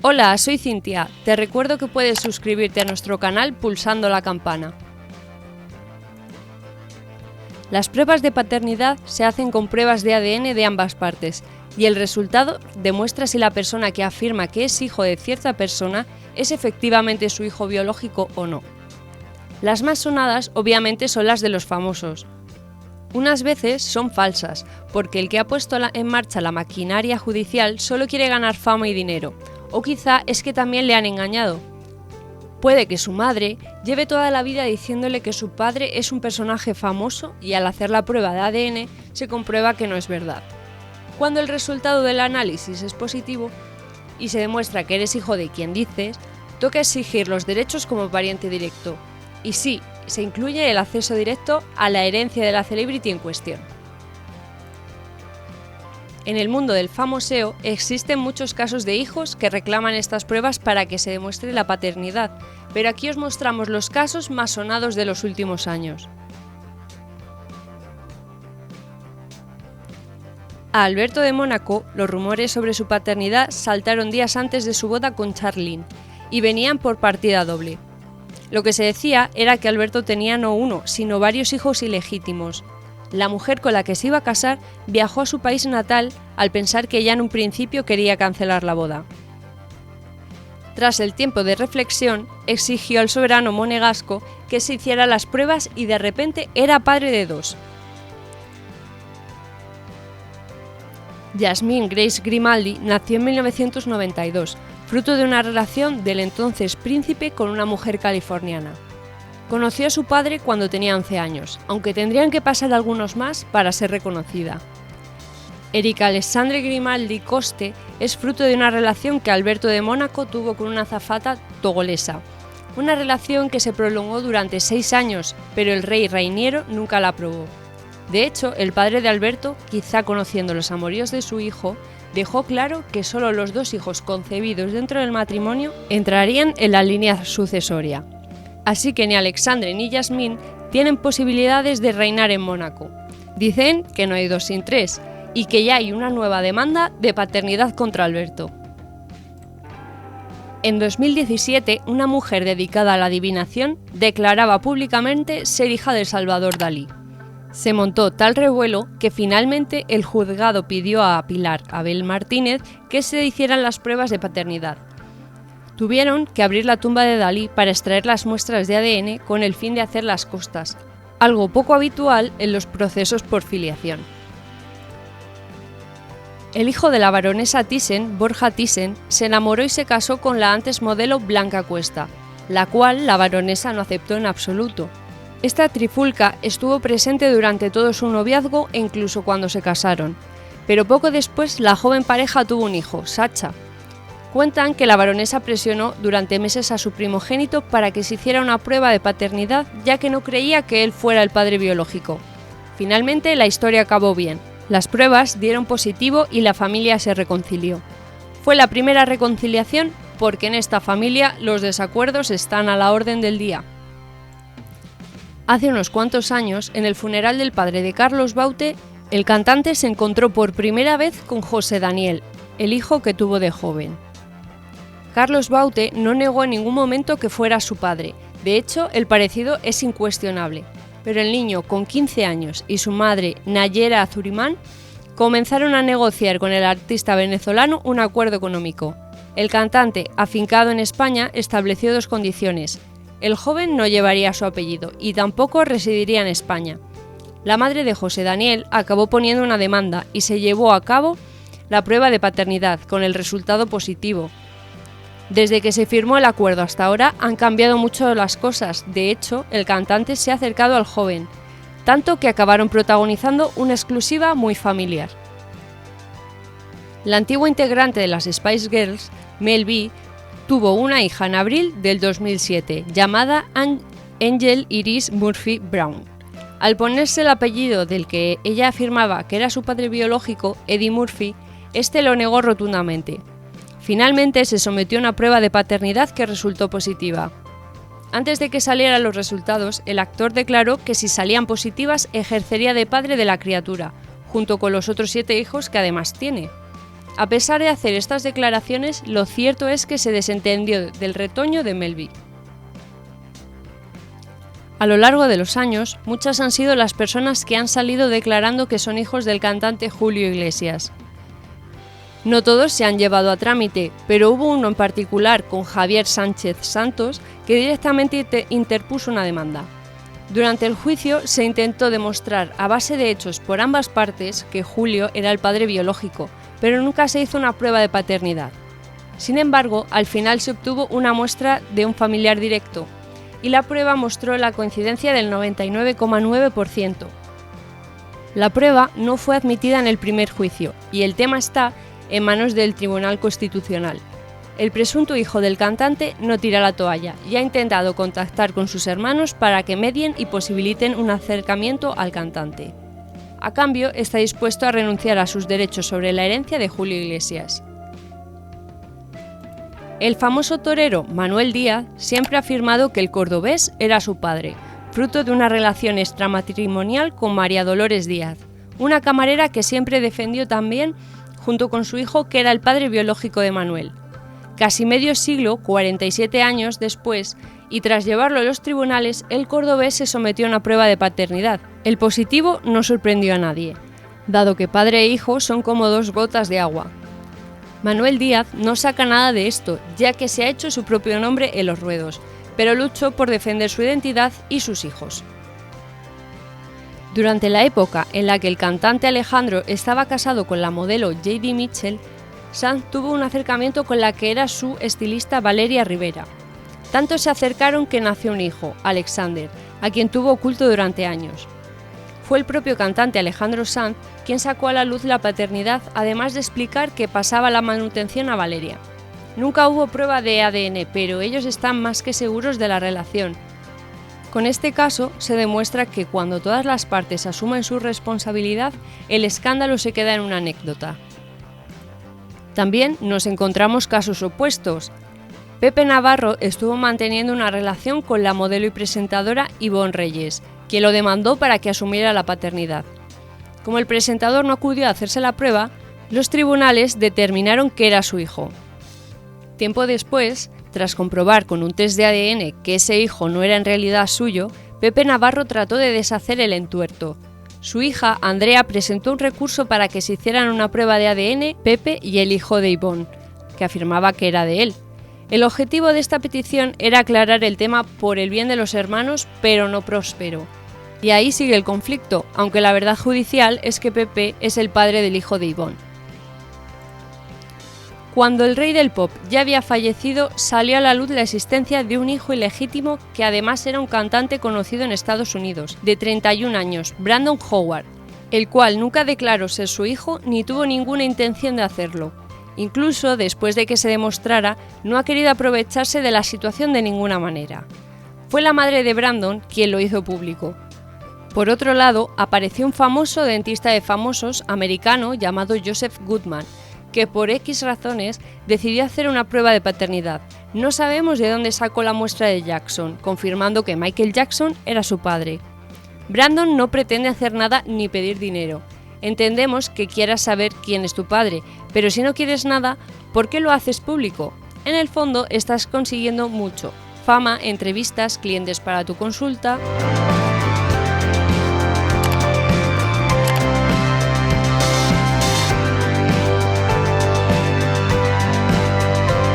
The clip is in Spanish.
Hola, soy Cintia. Te recuerdo que puedes suscribirte a nuestro canal pulsando la campana. Las pruebas de paternidad se hacen con pruebas de ADN de ambas partes y el resultado demuestra si la persona que afirma que es hijo de cierta persona es efectivamente su hijo biológico o no. Las más sonadas obviamente son las de los famosos. Unas veces son falsas, porque el que ha puesto en marcha la maquinaria judicial solo quiere ganar fama y dinero, o quizá es que también le han engañado. Puede que su madre lleve toda la vida diciéndole que su padre es un personaje famoso y al hacer la prueba de ADN se comprueba que no es verdad. Cuando el resultado del análisis es positivo y se demuestra que eres hijo de quien dices, toca exigir los derechos como pariente directo. Y sí, se incluye el acceso directo a la herencia de la celebrity en cuestión. En el mundo del famoseo existen muchos casos de hijos que reclaman estas pruebas para que se demuestre la paternidad, pero aquí os mostramos los casos más sonados de los últimos años. A Alberto de Mónaco, los rumores sobre su paternidad saltaron días antes de su boda con Charlene y venían por partida doble. Lo que se decía era que Alberto tenía no uno, sino varios hijos ilegítimos. La mujer con la que se iba a casar viajó a su país natal al pensar que ella en un principio quería cancelar la boda. Tras el tiempo de reflexión, exigió al soberano monegasco que se hicieran las pruebas y de repente era padre de 2. Jasmine Grace Grimaldi nació en 1992, fruto de una relación del entonces príncipe con una mujer californiana. Conoció a su padre cuando tenía 11 años, aunque tendrían que pasar algunos más para ser reconocida. Erika Alexandre Grimaldi Coste es fruto de una relación que Alberto de Mónaco tuvo con una azafata togolesa, una relación que se prolongó durante 6 años, pero el rey Rainiero nunca la aprobó. De hecho, el padre de Alberto, quizá conociendo los amoríos de su hijo, dejó claro que solo los 2 hijos concebidos dentro del matrimonio entrarían en la línea sucesoria. Así que ni Alexandre ni Jasmine tienen posibilidades de reinar en Mónaco. Dicen que no hay 2 sin 3 y que ya hay una nueva demanda de paternidad contra Alberto. En 2017, una mujer dedicada a la adivinación declaraba públicamente ser hija de Salvador Dalí. Se montó tal revuelo que finalmente el juzgado pidió a Pilar Abel Martínez que se hicieran las pruebas de paternidad. Tuvieron que abrir la tumba de Dalí para extraer las muestras de ADN con el fin de hacer las costas, algo poco habitual en los procesos por filiación. El hijo de la baronesa Thyssen, Borja Thyssen, se enamoró y se casó con la antes modelo Blanca Cuesta, la cual la baronesa no aceptó en absoluto. Esta trifulca estuvo presente durante todo su noviazgo e incluso cuando se casaron, pero poco después la joven pareja tuvo un hijo, Sacha. Cuentan que la baronesa presionó durante meses a su primogénito para que se hiciera una prueba de paternidad, ya que no creía que él fuera el padre biológico. Finalmente la historia acabó bien. Las pruebas dieron positivo y la familia se reconcilió. Fue la primera reconciliación porque en esta familia los desacuerdos están a la orden del día. Hace unos cuantos años, en el funeral del padre de Carlos Baute, el cantante se encontró por primera vez con José Daniel, el hijo que tuvo de joven. Carlos Baute no negó en ningún momento que fuera su padre, de hecho el parecido es incuestionable, pero el niño con 15 años y su madre Nayera Azurimán comenzaron a negociar con el artista venezolano un acuerdo económico. El cantante, afincado en España, estableció 2 condiciones. El joven no llevaría su apellido y tampoco residiría en España. La madre de José Daniel acabó poniendo una demanda y se llevó a cabo la prueba de paternidad con el resultado positivo. Desde que se firmó el acuerdo hasta ahora han cambiado mucho las cosas. De hecho, el cantante se ha acercado al joven, tanto que acabaron protagonizando una exclusiva muy familiar. La antigua integrante de las Spice Girls, Mel B, tuvo una hija en abril del 2007, llamada Angel Iris Murphy Brown. Al ponerse el apellido del que ella afirmaba que era su padre biológico, Eddie Murphy, este lo negó rotundamente. Finalmente se sometió a una prueba de paternidad que resultó positiva. Antes de que salieran los resultados, el actor declaró que si salían positivas ejercería de padre de la criatura, junto con los otros 7 hijos que además tiene. A pesar de hacer estas declaraciones, lo cierto es que se desentendió del retoño de Melby. A lo largo de los años, muchas han sido las personas que han salido declarando que son hijos del cantante Julio Iglesias. No todos se han llevado a trámite, pero hubo uno en particular con Javier Sánchez Santos que directamente interpuso una demanda. Durante el juicio se intentó demostrar a base de hechos por ambas partes que Julio era el padre biológico, pero nunca se hizo una prueba de paternidad. Sin embargo, al final se obtuvo una muestra de un familiar directo, y la prueba mostró la coincidencia del 99,9%. La prueba no fue admitida en el primer juicio, y el tema está en manos del Tribunal Constitucional. El presunto hijo del cantante no tira la toalla y ha intentado contactar con sus hermanos para que medien y posibiliten un acercamiento al cantante. A cambio, está dispuesto a renunciar a sus derechos sobre la herencia de Julio Iglesias. El famoso torero Manuel Díaz siempre ha afirmado que el cordobés era su padre, fruto de una relación extramatrimonial con María Dolores Díaz, una camarera que siempre defendió también, junto con su hijo, que era el padre biológico de Manuel. Casi medio siglo, 47 años después, y tras llevarlo a los tribunales, el cordobés se sometió a una prueba de paternidad. El positivo no sorprendió a nadie, dado que padre e hijo son como dos gotas de agua. Manuel Díaz no saca nada de esto, ya que se ha hecho su propio nombre en los ruedos, pero luchó por defender su identidad y sus hijos. Durante la época en la que el cantante Alejandro estaba casado con la modelo J.D. Mitchell, Sanz tuvo un acercamiento con la que era su estilista Valeria Rivera. Tanto se acercaron que nació un hijo, Alexander, a quien tuvo oculto durante años. Fue el propio cantante Alejandro Sanz quien sacó a la luz la paternidad, además de explicar que pasaba la manutención a Valeria. Nunca hubo prueba de ADN, pero ellos están más que seguros de la relación. Con este caso se demuestra que cuando todas las partes asumen su responsabilidad, el escándalo se queda en una anécdota. También nos encontramos casos opuestos. Pepe Navarro estuvo manteniendo una relación con la modelo y presentadora Ivonne Reyes, quien lo demandó para que asumiera la paternidad. Como el presentador no acudió a hacerse la prueba, los tribunales determinaron que era su hijo. Tiempo después, tras comprobar con un test de ADN que ese hijo no era en realidad suyo, Pepe Navarro trató de deshacer el entuerto. Su hija, Andrea, presentó un recurso para que se hicieran una prueba de ADN Pepe y el hijo de Ivonne, que afirmaba que era de él. El objetivo de esta petición era aclarar el tema por el bien de los hermanos, pero no prosperó. Y ahí sigue el conflicto, aunque la verdad judicial es que Pepe es el padre del hijo de Ivonne. Cuando el rey del pop ya había fallecido, salió a la luz la existencia de un hijo ilegítimo que además era un cantante conocido en Estados Unidos, de 31 años, Brandon Howard, el cual nunca declaró ser su hijo ni tuvo ninguna intención de hacerlo. Incluso después de que se demostrara, no ha querido aprovecharse de la situación de ninguna manera. Fue la madre de Brandon quien lo hizo público. Por otro lado, apareció un famoso dentista de famosos americano llamado Joseph Goodman, que por X razones decidió hacer una prueba de paternidad. No sabemos de dónde sacó la muestra de Jackson, confirmando que Michael Jackson era su padre. Brandon no pretende hacer nada ni pedir dinero. Entendemos que quieras saber quién es tu padre, pero si no quieres nada, ¿por qué lo haces público? En el fondo estás consiguiendo mucho: fama, entrevistas, clientes para tu consulta.